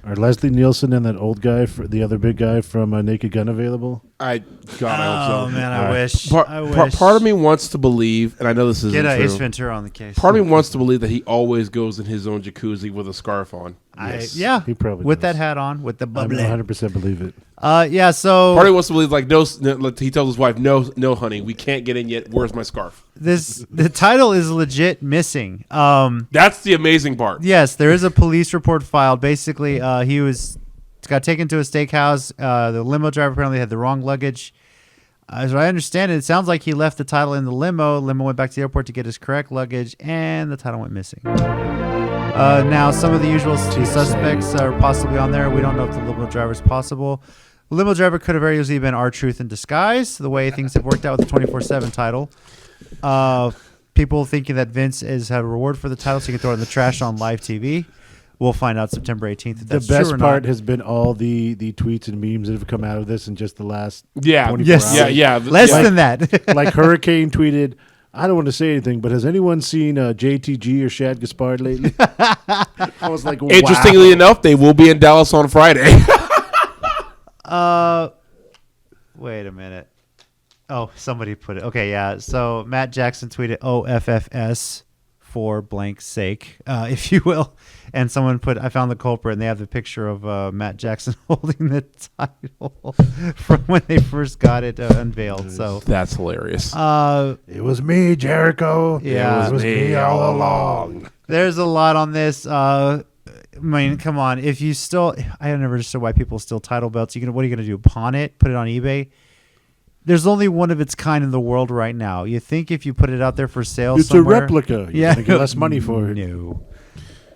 Are Leslie Nielsen and that old guy, the other big guy from Naked Gun available? I hope so. Oh man, I All right. wish. Part, I part, wish. part of me wants to believe, and I know this isn't Get true. Ace Ventura on the case. Part of me wants to believe that he always goes in his own jacuzzi with a scarf on. Yeah, He probably with does. that hat on, with the I bubbly. 100% believe it. Yeah. So Part of me wants to believe, like, no, he tells his wife, no, honey, we can't get in yet. Where's my scarf? the title is legit missing. That's the amazing part. Yes, there is a police report filed. Basically, he got taken to a steakhouse. The limo driver apparently had the wrong luggage. As I understand it, it sounds like he left the title in the limo. Limo went back to the airport to get his correct luggage, and the title went missing. Now, some of the usual suspects are possibly on there. We don't know if the limo driver is possible. The limo driver could have very easily been R-Truth in disguise, the way things have worked out with the 24/7 title. People thinking that Vince has had a reward for the title, so you can throw it in the trash on live TV. We'll find out September 18th if The that's true best or part not. has been all the tweets and memes that have come out of this in just the last Yeah. 24 Yes. hours. Yeah. Less yeah. than that. Like Hurricane tweeted, I don't want to say anything, but has anyone seen JTG or Shad Gaspard lately? I was like, wow. Interestingly enough, they will be in Dallas on Friday. Wait a minute. Oh, somebody put it. Okay, yeah. So Matt Jackson tweeted OFFS for blank's sake, if you will. And someone put, I found the culprit, and they have the picture of Matt Jackson holding the title from when they first got it unveiled. So That's hilarious. It was me, Jericho. Yeah. It was me all along. there's a lot on this. I mean, come on. If you still, I never understood why people still title belts. What are you going to do? Pawn it? Put it on eBay? There's only one of its kind in the world right now. You think if you put it out there for sale It's somewhere, a replica. You're gonna get less money for it. No.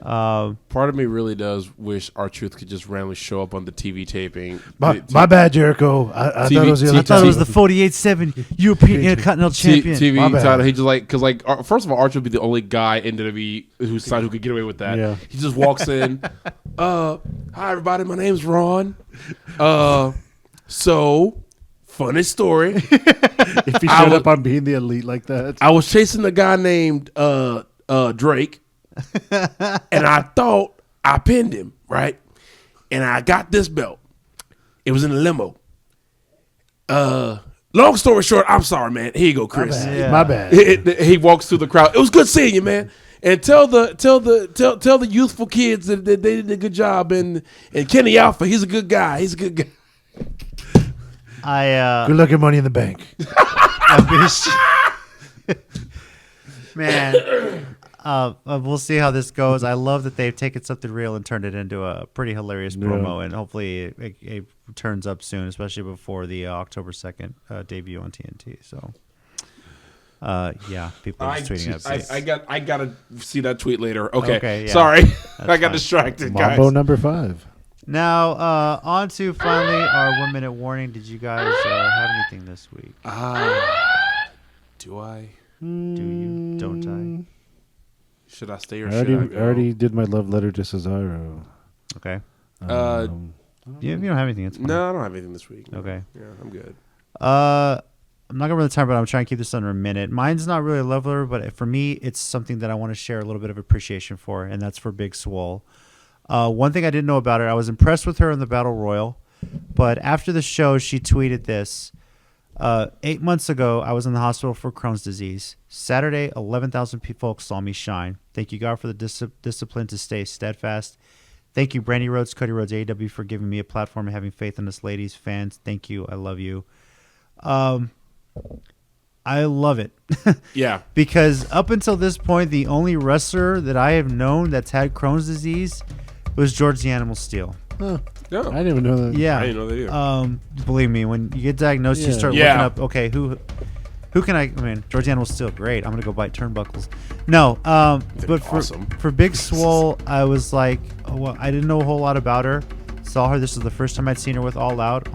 Part of me really does wish R-Truth could just randomly show up on the TV taping. My bad, Jericho. I TV thought it was the other I thought it was the title. 48-7 European Intercontinental Champion. TV My bad. title. He just like, because like, first of all, Archer would be the only guy in WWE who's signed who could get away with that. Yeah. He just walks in. Hi everybody, my name's Ron. So, funny story. If he showed up on being the elite like that. I was chasing a guy named Drake, and I thought I pinned him, right? And I got this belt. It was in a limo. Long story short, I'm sorry, man. Here you go, Chris. My bad. He walks through the crowd. It was good seeing you, man. And tell the youthful kids that they did a good job. And Kenny Alpha, he's a good guy. He's a good guy. Good luck at Money in the Bank. Man, we'll see how this goes. I love that they've taken something real and turned it into a pretty hilarious promo, and hopefully it turns up soon, especially before the October 2nd debut on TNT. So, people are just tweeting at I gotta see that tweet later. Okay yeah. Sorry, I got fine. distracted, guys. Mambo number 5. Now, on to finally our 1 minute warning. Did you guys have anything this week? Do I? Do you? Don't I? Should I stay or I should I go? already did my love letter to Cesaro. Okay. You don't have anything. It's fine. No, I don't have anything this week. Okay. Yeah, I'm good. I'm not gonna run the time, but I'm trying to keep this under a minute. Mine's not really a love letter, but for me, it's something that I want to share a little bit of appreciation for, and that's for Big Swole. One thing I didn't know about her, I was impressed with her in the Battle Royal, but after the show, she tweeted this. 8 months ago, I was in the hospital for Crohn's disease. Saturday, 11,000 folks saw me shine. Thank you, God, for the discipline to stay steadfast. Thank you, Brandy Rhodes, Cody Rhodes, AEW, for giving me a platform and having faith in us, ladies, fans. Thank you. I love you. I love it. Yeah. Because up until this point, the only wrestler that I have known that's had Crohn's disease was George the Animal Steel. No. I didn't even know that. Yeah. I didn't know that either. Believe me, when you get diagnosed, you start looking up, okay, who can I mean, George the Animal's still great. I'm going to go bite turnbuckles. No, but for Big Swole, I was like, oh, well, I didn't know a whole lot about her. Saw her. This was the first time I'd seen her with All Out.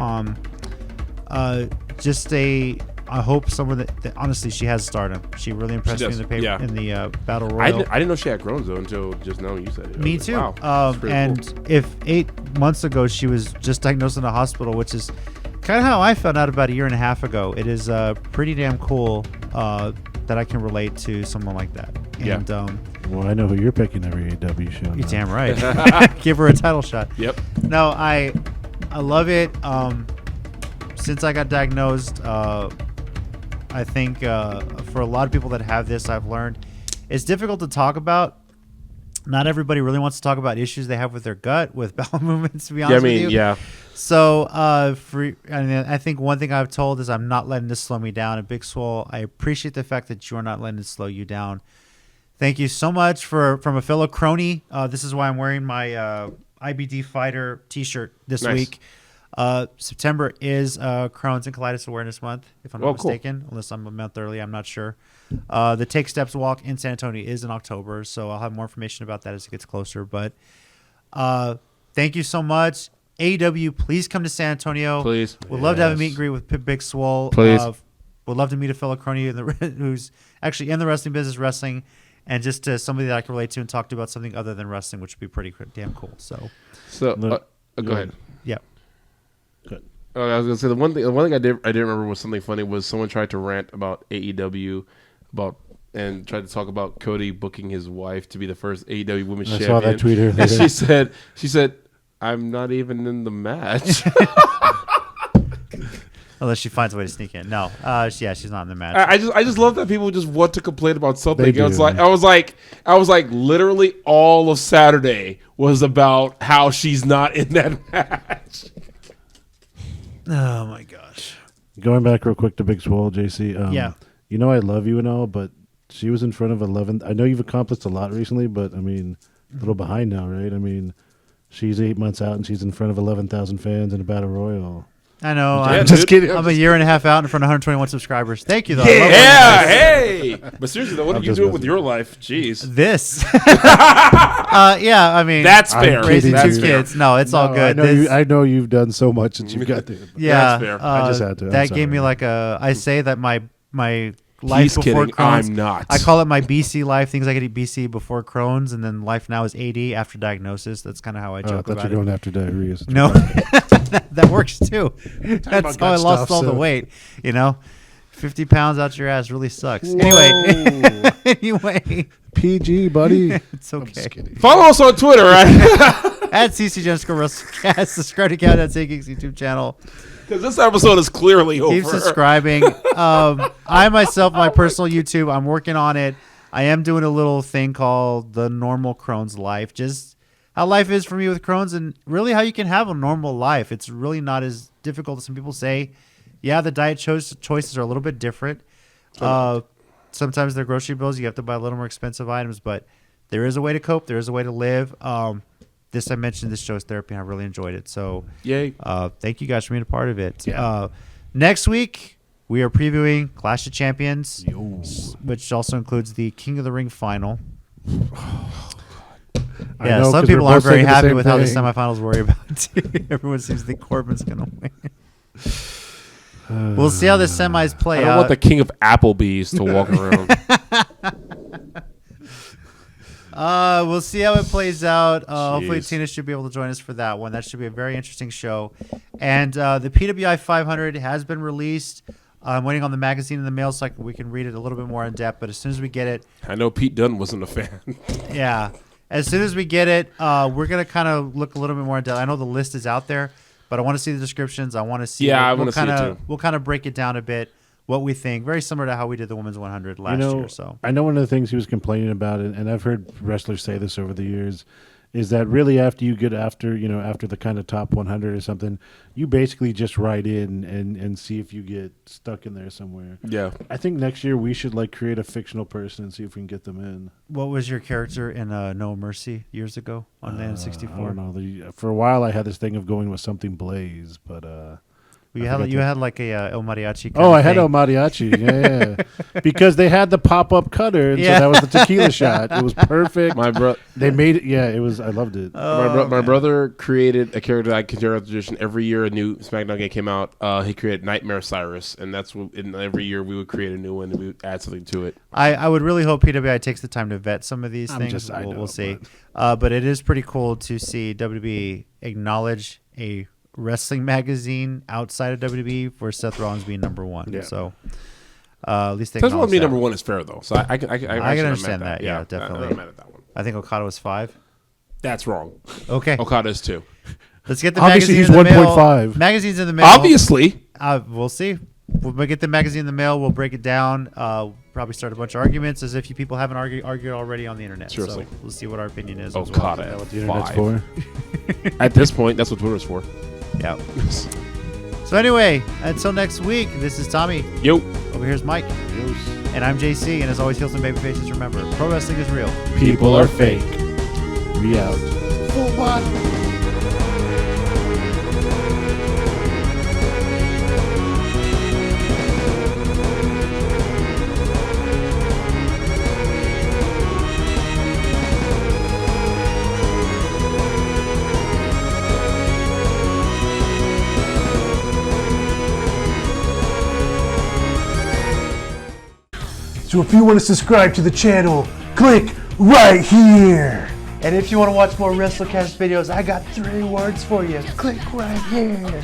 I hope someone that honestly, she has stardom. She really impressed me in the Battle Royal. I didn't know she had Crohn's though until just now you said it. Me too. Wow, and cool. If 8 months ago she was just diagnosed in a hospital, which is kind of how I found out about a year and a half ago, it is pretty damn cool that I can relate to someone like that. And well, I know who you're picking every AEW show. You're damn right. Give her a title shot. Yep. No, I love it. Since I got diagnosed, I think for a lot of people that have this, I've learned it's difficult to talk about. Not everybody really wants to talk about issues they have with their gut, with bowel movements, to be honest with you. So I think one thing I've told is I'm not letting this slow me down. And Big Swole, I appreciate the fact that you're not letting it slow you down. Thank you so much from a fellow crony. This is why I'm wearing my IBD Fighter t-shirt this week. September is Crohn's and Colitis Awareness Month, if I'm not mistaken. Cool. Unless I'm a month early, I'm not sure. The Take Steps Walk in San Antonio is in October, so I'll have more information about that as it gets closer. But thank you so much. AEW, please come to San Antonio. Please. We'd love to have a meet and greet with Big Swole. Please. We'd love to meet a fellow crony who's actually in the wrestling business, wrestling, and just somebody that I can relate to and talk to about something other than wrestling, which would be pretty damn cool. So go ahead. Yeah. I was gonna say the one thing I didn't remember was something funny was someone tried to rant about AEW and tried to talk about Cody booking his wife to be the first AEW Women's Champion. I saw that tweet earlier. And she said, I'm not even in the match. Unless she finds a way to sneak in. No, she's not in the match. I just love that people just want to complain about something. They do, I was like, literally all of Saturday was about how she's not in that match. Oh my gosh! Going back real quick to Big Swole, JC. You know I love you and all, but she was in front of 11. I know you've accomplished a lot recently, but I mean, a little behind now, right? I mean, she's 8 months out and she's in front of 11,000 fans in a battle royal. I know. I'm just kidding. I'm a year and a half out in front of 121 subscribers. Thank you, though. Hey! But seriously, though, what are you doing with your life? Jeez. This. I mean. That's fair. Raising That's two fair. kids. No, it's all good. I know you've done so much since you got there. Yeah. That's fair. I just had to. That gave me I say that my life He's before kidding. Crohn's. I'm not. I call it my BC life, things I could eat BC before Crohn's, and then life now is AD after diagnosis. That's kind of how I joke I thought about you're it. going after diarrhea. No. that works too. That's about how I gut lost stuff, all the so- weight. 50 pound out your ass really sucks. Anyway, anyway, PG, buddy. it's okay. Follow us on Twitter, right? At CCG_WrestleCast, subscribe to Countdown Taking's YouTube channel. Because this episode is clearly over. Keep subscribing. I myself, my personal YouTube, I'm working on it. I am doing a little thing called the normal Crohn's life. Just how life is for me with Crohn's and really how you can have a normal life. It's really not as difficult as some people say. Yeah, the diet choices are a little bit different. Sometimes their grocery bills, you have to buy a little more expensive items, but there is a way to cope. There is a way to live. This I mentioned, this show is therapy, and I really enjoyed it. So, Yay. thank you guys for being a part of it. Yeah. Next week, we are previewing Clash of Champions, which also includes the King of the Ring final. I Yeah, know, some 'cause people we're aren't both very thinking the happy same with how the thing. semifinals worry about it. Everyone seems to think Corbin's going to win. We'll see how the semis play I don't out. want the king of Applebee's to walk around. We'll see how it plays out. Hopefully, Jeez. Tina should be able to join us for that one. That should be a very interesting show. And the PWI 500 has been released. I'm waiting on the magazine in the mail so we can read it a little bit more in depth. But as soon as we get it, I know Pete Dunne wasn't a fan. yeah, as soon as we get it, we're gonna kind of look a little bit more in depth. I know the list is out there, but I want to see the descriptions. I want to see. Yeah, I wanna see it too. We'll kind of break it down a bit. What we think, very similar to how we did the women's 100 last year. So I know one of the things he was complaining about, and I've heard wrestlers say this over the years, is that really after you get after the kind of top 100 or something, you basically just write in and see if you get stuck in there somewhere. Yeah. I think next year we should create a fictional person and see if we can get them in. what was your character in No Mercy years ago on I N64? don't know. For a while, I had this thing of going with something Blaze, but You I had forgot you to- had like a El Mariachi. Oh, I had El Mariachi, yeah. Because they had the pop-up cutter, and Yeah. so that was the tequila shot. It was perfect. My bro. They made it, yeah, it was, I loved it. My brother created a character that I consider a tradition. Every year a new SmackDown game came out, he created Nightmare Cyrus, and that's what. And every year we would create a new one and we would add something to it. I would really hope PWI takes the time to vet some of these things. I know, We'll see. But it is pretty cool to see WWE acknowledge a wrestling magazine outside of WWE for Seth Rollins being number one. Yeah. So at least they Seth Rollins acknowledge being that. number one is fair though, so I can understand that. Yeah, definitely. I'm mad at that one. I think Okada was 5. That's wrong. Okay, Okada is 2. let's get the Obviously, magazine he's in the mail. 1.5. Magazines in the mail. Obviously. We'll see. We'll get the magazine in the mail. We'll break it down. Probably start a bunch of arguments as if you people haven't argued already on the internet. Seriously. So we'll see what our opinion is. as well. Okada Is that at what the internet's 5. for? At this point, that's what Twitter's for. Yeah. So anyway, until next week, this is Tommy. Yo. Over here's Mike. And I'm JC. And as always, heels and baby faces, remember, pro wrestling is real. People are fake. We out. So if you want to subscribe to the channel, click right here. And if you want to watch more WrestleCast videos, I got 3 words for you. Click right here.